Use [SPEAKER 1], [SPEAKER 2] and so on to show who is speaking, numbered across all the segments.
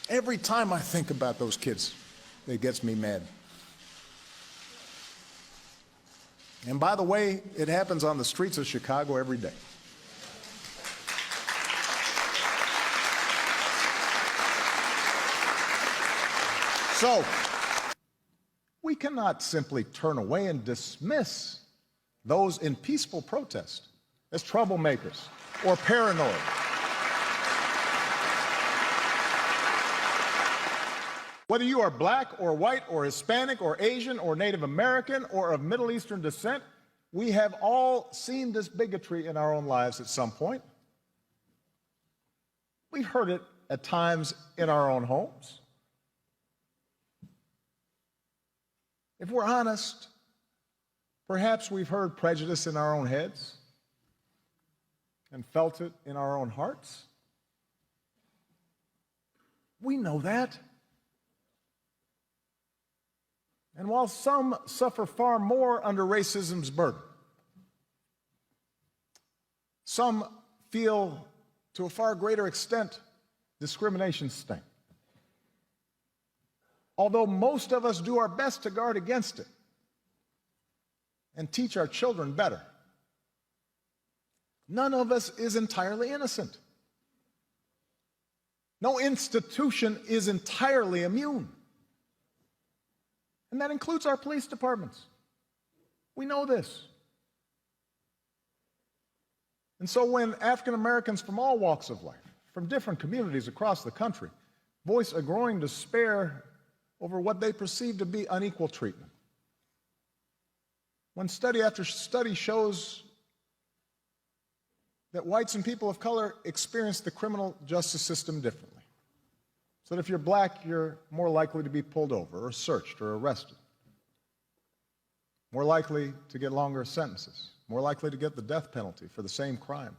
[SPEAKER 1] Every time I think about those kids, it gets me mad. And by the way, it happens on the streets of Chicago every day. So, we cannot simply turn away and dismiss those in peaceful protest as troublemakers or paranoid. Whether you are black or white or Hispanic or Asian or Native American or of Middle Eastern descent, we have all seen this bigotry in our own lives at some point. We've heard it at times in our own homes. If we're honest, perhaps we've heard prejudice in our own heads and felt it in our own hearts. We know that. And while some suffer far more under racism's burden, some feel to a far greater extent discrimination's sting. Although most of us do our best to guard against it and teach our children better, none of us is entirely innocent. No institution is entirely immune. And that includes our police departments. We know this. And so when African Americans from all walks of life, from different communities across the country, voice a growing despair over what they perceive to be unequal treatment, when study after study shows that whites and people of color experience the criminal justice system differently, so that if you're black, you're more likely to be pulled over or searched or arrested, more likely to get longer sentences, more likely to get the death penalty for the same crime.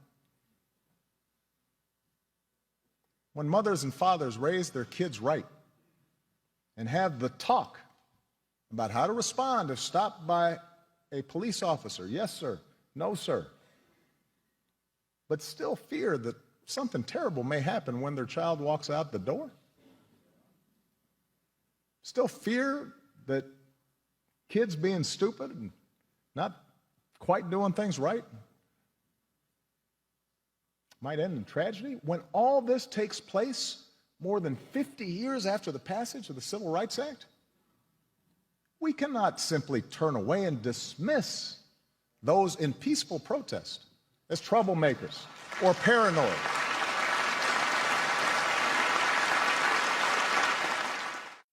[SPEAKER 1] When mothers and fathers raise their kids right and have the talk about how to respond if stopped by a police officer, yes sir, no sir, but still fear that something terrible may happen when their child walks out the door, still fear that kids being stupid and not quite doing things right might end in tragedy. When all this takes place more than 50 years after the passage of the Civil Rights Act, we cannot simply turn away and dismiss those in peaceful protest as troublemakers or paranoid